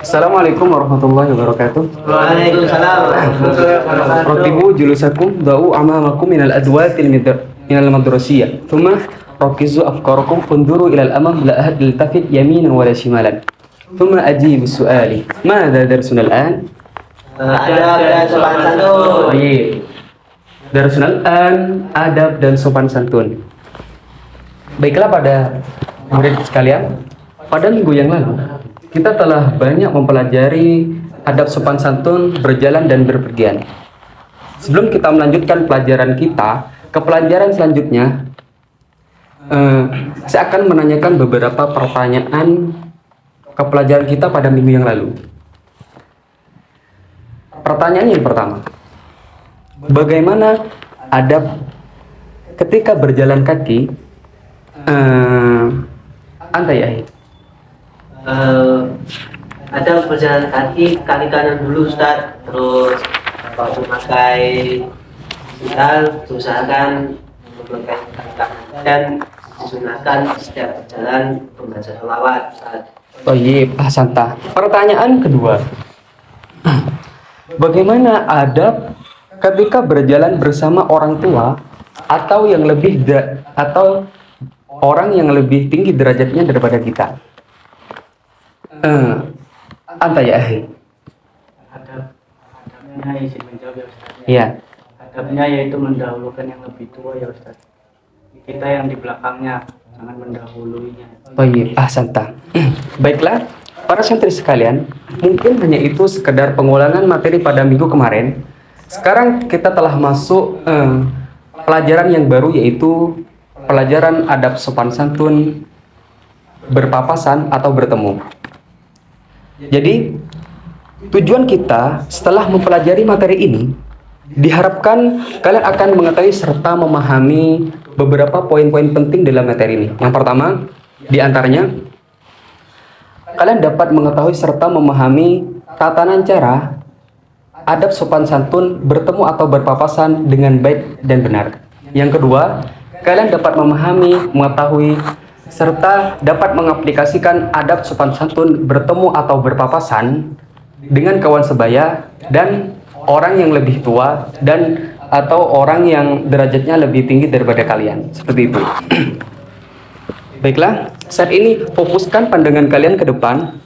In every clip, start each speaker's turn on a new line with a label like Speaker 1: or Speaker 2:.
Speaker 1: Assalamualaikum warahmatullahi wabarakatuh.
Speaker 2: Waalaikumsalam warahmatullahi wabarakatuh.
Speaker 1: Ratibu julusakum da'u amamakum minal adwatil minal madrasiyah. Thumma rakizu afkarakum unduru ilal amam la ahad iltafit yaminan wala shimalan. Thumma ajibu su'ali. Mada darsuna al-an?
Speaker 2: Adab dan sopan santun.
Speaker 1: Baik. Darsuna al-an adab dan sopan santun. Baiklah pada murid sekalian, pada minggu yang lalu kita telah banyak mempelajari adab sopan santun berjalan dan berpergian. Sebelum kita melanjutkan pelajaran kita ke pelajaran selanjutnya, saya akan menanyakan beberapa pertanyaan ke pelajaran kita pada minggu yang lalu. Pertanyaan yang pertama, bagaimana adab ketika berjalan kaki? Anda ya?
Speaker 2: Ada berjalan kaki kanan dulu Ustaz, terus waktu pakai sandal usahakan memakai kaki kanan dan disunahkan setiap berjalan membaca sholawat Ustaz.
Speaker 1: Oh iya, Santa. Pertanyaan kedua, bagaimana adab ketika berjalan bersama orang tua atau yang lebih atau orang yang lebih tinggi derajatnya daripada kita? Anta ya,
Speaker 3: Adabnya izin menjawab ya Ustaz.
Speaker 1: Iya.
Speaker 3: Adabnya yaitu mendahulukan yang lebih tua ya Ustaz. Kita yang di belakangnya, jangan mendahuluinya.
Speaker 1: Oh iya, Santa. Baiklah, para santri sekalian, mungkin hanya itu sekedar pengulangan materi pada minggu kemarin. Sekarang kita telah masuk pelajaran yang baru, yaitu pelajaran adab sopan santun berpapasan atau bertemu. Jadi, tujuan kita setelah mempelajari materi ini, diharapkan kalian akan mengetahui serta memahami beberapa poin-poin penting dalam materi ini. Yang pertama, di antaranya, kalian dapat mengetahui serta memahami tatanan cara adab sopan santun bertemu atau berpapasan dengan baik dan benar. Yang kedua, kalian dapat memahami, mengetahui, serta dapat mengaplikasikan adab sopan santun bertemu atau berpapasan dengan kawan sebaya dan orang yang lebih tua dan atau orang yang derajatnya lebih tinggi daripada kalian. Seperti itu. Baiklah, saat ini fokuskan pandangan kalian ke depan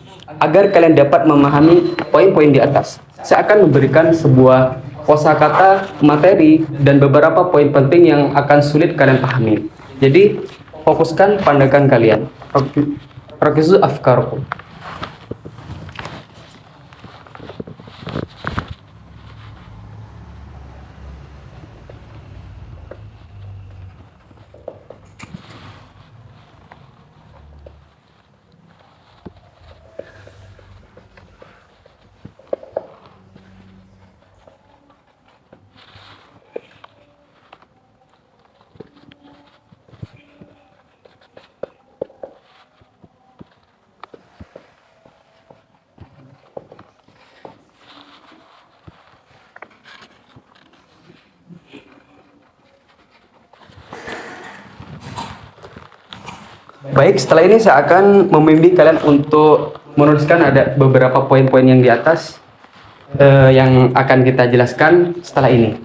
Speaker 1: agar kalian dapat memahami poin-poin di atas. Saya akan memberikan sebuah kosakata materi dan beberapa poin penting yang akan sulit kalian pahami. Jadi, fokuskan pandangan kalian. Rakizu afkarukum. Baik, setelah ini saya akan membimbing kalian untuk menuliskan ada beberapa poin-poin yang di atas yang akan kita jelaskan setelah ini.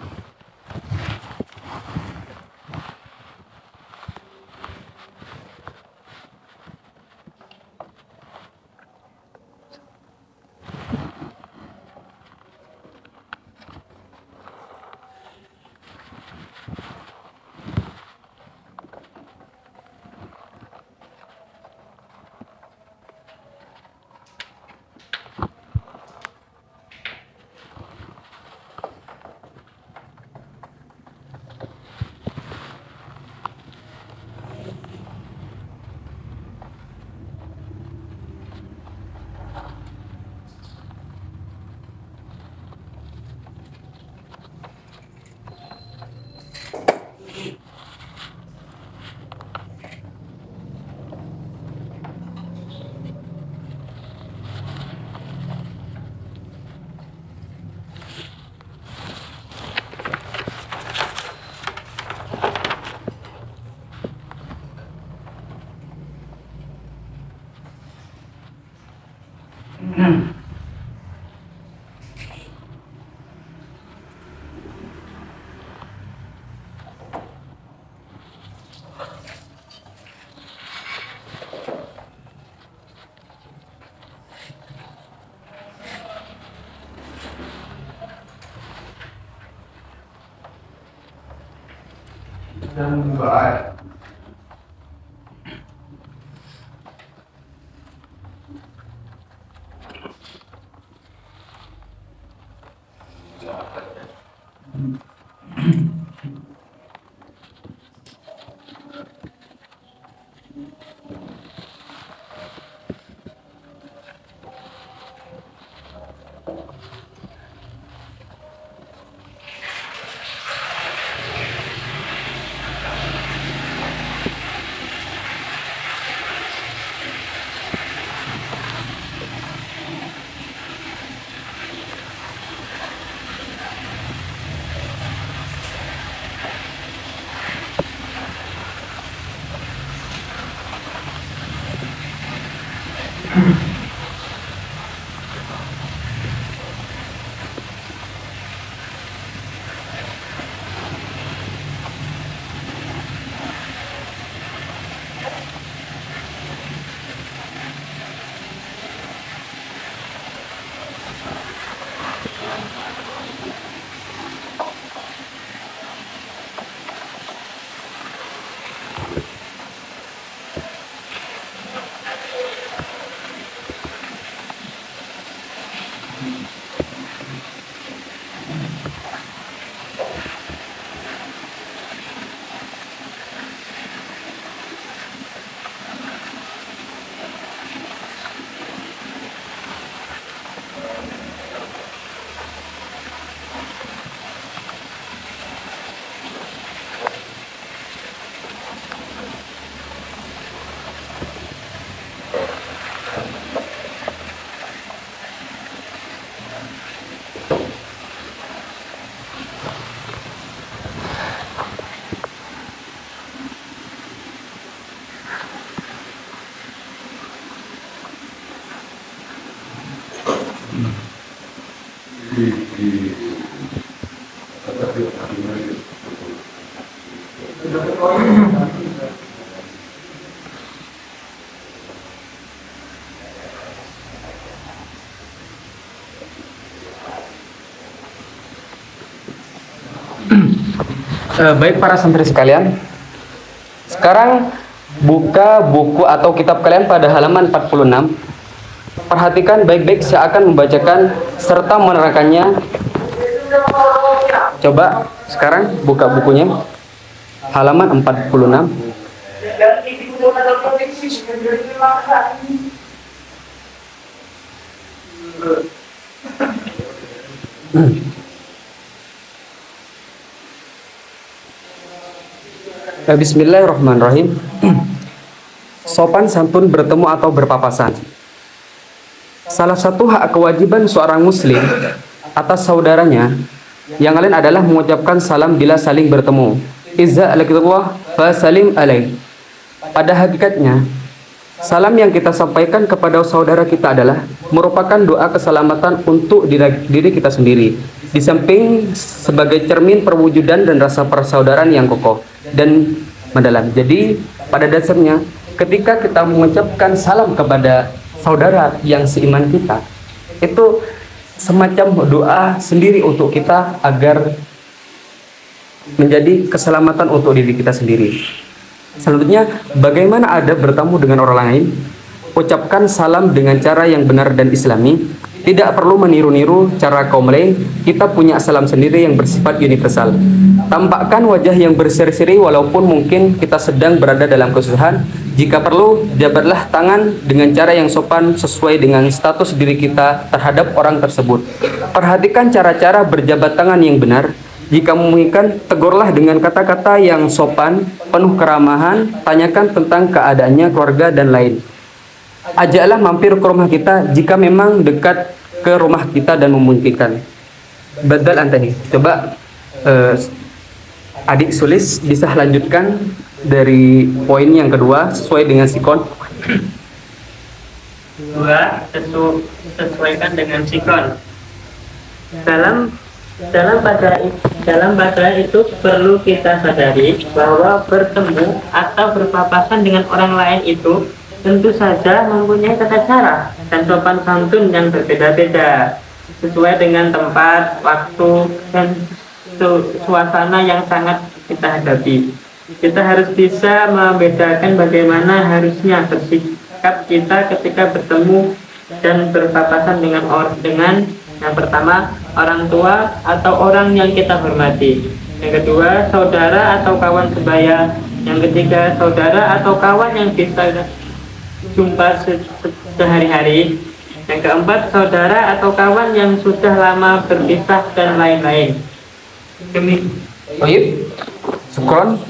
Speaker 1: Baik para santri sekalian, sekarang buka buku atau kitab kalian pada halaman 46. Perhatikan baik-baik, saya akan membacakan serta menerangkannya. Coba sekarang buka bukunya, halaman 46. Bismillahirrahmanirrahim. Sopan santun bertemu atau berpapasan. Salah satu hak kewajiban seorang muslim atas saudaranya yang lain adalah mengucapkan salam bila saling bertemu. Izza alaikumullah fa salim alaih. Pada hakikatnya, salam yang kita sampaikan kepada saudara kita adalah merupakan doa keselamatan untuk diri kita sendiri, di samping sebagai cermin perwujudan dan rasa persaudaraan yang kokoh dan mendalam. Jadi pada dasarnya ketika kita mengucapkan salam kepada saudara yang seiman kita, itu semacam doa sendiri untuk kita agar menjadi keselamatan untuk diri kita sendiri. Selanjutnya, bagaimana ada bertemu dengan orang lain? Ucapkan salam dengan cara yang benar dan islami. Tidak perlu meniru-niru cara kaum lain. Kita punya salam sendiri yang bersifat universal. Tampakkan wajah yang berseri-seri walaupun mungkin kita sedang berada dalam kesusahan. Jika perlu, jabatlah tangan dengan cara yang sopan sesuai dengan status diri kita terhadap orang tersebut. Perhatikan cara-cara berjabat tangan yang benar. Jika memungkinkan, tegurlah dengan kata-kata yang sopan, penuh keramahan, tanyakan tentang keadaannya, keluarga, dan lain. Ajaklah mampir ke rumah kita jika memang dekat ke rumah kita dan memungkinkan. Badal antani. Coba adik Sulis bisa lanjutkan dari poin yang kedua sesuai dengan sikon.
Speaker 4: Dua, sesuaikan dengan sikon. Dalam bahasa itu perlu kita sadari bahwa bertemu atau berpapasan dengan orang lain itu tentu saja mempunyai tata cara dan sopan santun yang berbeda-beda sesuai dengan tempat, waktu, dan suasana yang sangat kita hadapi. Kita harus bisa membedakan bagaimana harusnya bersikap kita ketika bertemu dan berpapasan dengan yang pertama orang tua atau orang yang kita hormati, yang kedua saudara atau kawan sebaya, yang ketiga saudara atau kawan yang kita jumpa sehari-hari, yang keempat saudara atau kawan yang sudah lama berpisah dan lain-lain.
Speaker 1: Baik, syukron.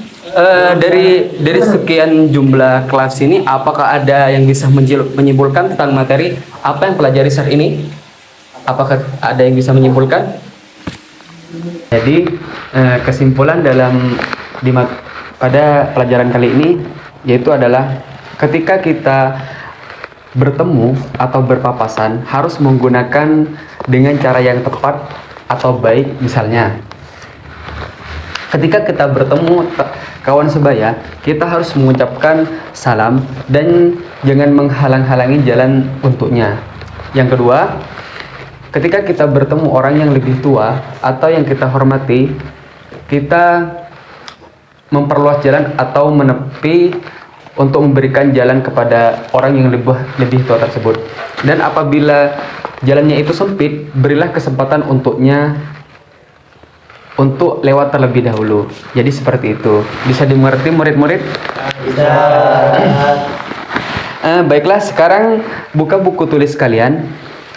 Speaker 1: Dari sekian jumlah kelas ini, apakah ada yang bisa menyimpulkan tentang materi apa yang pelajari saat ini? Apakah ada yang bisa menyimpulkan? Jadi kesimpulan pada pelajaran kali ini yaitu adalah ketika kita bertemu atau berpapasan harus menggunakan dengan cara yang tepat atau baik. Misalnya ketika kita bertemu kawan sebaya, kita harus mengucapkan salam dan jangan menghalang-halangi jalan untuknya. Yang kedua, ketika kita bertemu orang yang lebih tua atau yang kita hormati, kita memperluas jalan atau menepi untuk memberikan jalan kepada orang yang lebih tua tersebut. Dan apabila jalannya itu sempit, berilah kesempatan untuknya untuk lewat terlebih dahulu. Jadi seperti itu. Bisa dimengerti murid-murid?
Speaker 2: Bisa.
Speaker 1: Baiklah, sekarang buka buku tulis kalian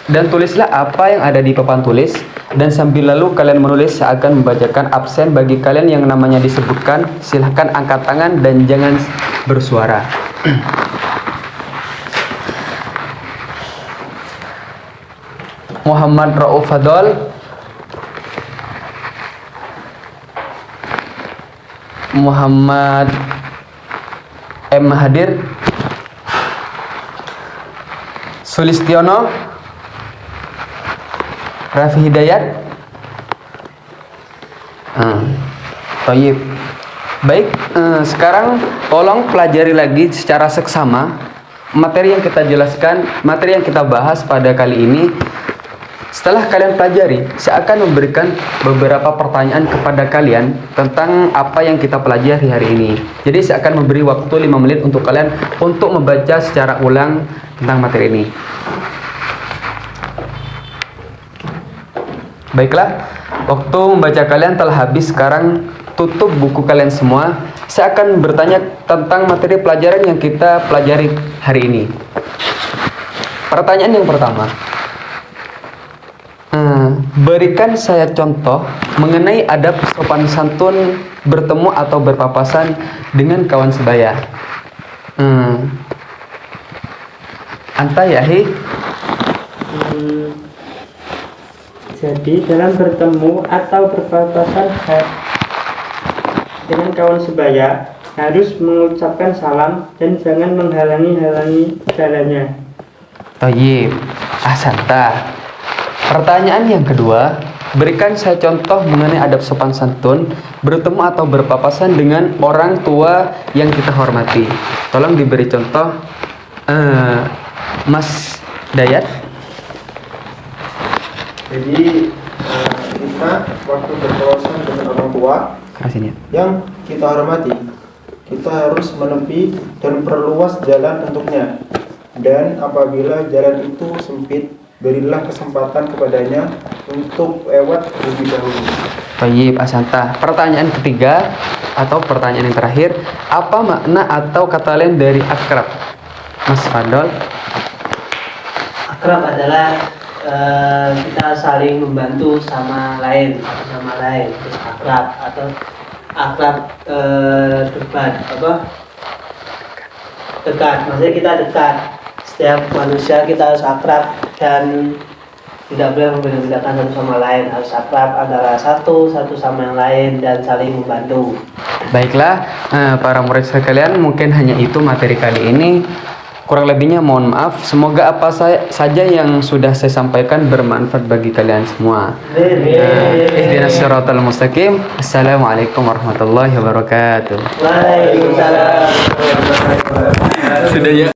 Speaker 1: dan tulislah apa yang ada di papan tulis, dan sambil lalu kalian menulis. Saya akan membacakan absen bagi kalian yang namanya disebutkan. Silahkan angkat tangan dan jangan bersuara. Muhammad Rauf Fadol, Muhammad M. Hadir, Sulistiono, Rafi Hidayat. Baik. Sekarang tolong pelajari lagi secara seksama materi yang kita jelaskan, materi yang kita bahas pada kali ini. Setelah kalian pelajari, saya akan memberikan beberapa pertanyaan kepada kalian tentang apa yang kita pelajari hari ini. Jadi saya akan memberi waktu 5 menit untuk kalian untuk membaca secara ulang tentang materi ini. Baiklah, waktu membaca kalian telah habis. Sekarang tutup buku kalian semua. Saya akan bertanya tentang materi pelajaran yang kita pelajari hari ini. Pertanyaan yang pertama, berikan saya contoh mengenai adab sopan santun bertemu atau berpapasan dengan kawan sebaya. Anta Yahi.
Speaker 4: Jadi dalam bertemu atau berpapasan dengan kawan sebaya harus mengucapkan salam dan jangan menghalangi jalannya.
Speaker 1: Tayyib, ahsanta. Pertanyaan yang kedua, berikan saya contoh mengenai adab sopan santun bertemu atau berpapasan dengan orang tua yang kita hormati. Tolong diberi contoh, Mas Dayat.
Speaker 5: Jadi kita waktu berpapasan dengan orang tua yang kita hormati, kita harus menepi dan perluas jalan untuknya. Dan apabila jalan itu sempit, berilah kesempatan kepadanya untuk lewat terlebih dahulu.
Speaker 1: Baik, asanta. Pertanyaan ketiga atau pertanyaan yang terakhir, apa makna atau kata lain dari akrab? Mas Fadol.
Speaker 2: Akrab adalah kita saling membantu sama lain. Terus akrab atau akrab dekat dekat. Maksudnya kita dekat. Setiap manusia kita harus akrab dan tidak boleh membeda-bedakan satu sama lain. Harus akrab antara satu sama yang lain dan saling membantu.
Speaker 1: Baiklah, para murid sekalian, mungkin hanya itu materi kali ini. Kurang lebihnya mohon maaf. Semoga apa saja yang sudah saya sampaikan bermanfaat bagi kalian semua. Ihdinas siratal mustaqim. Assalamualaikum warahmatullahi wabarakatuh.
Speaker 2: Waalaikumsalam.
Speaker 1: Sudah ya.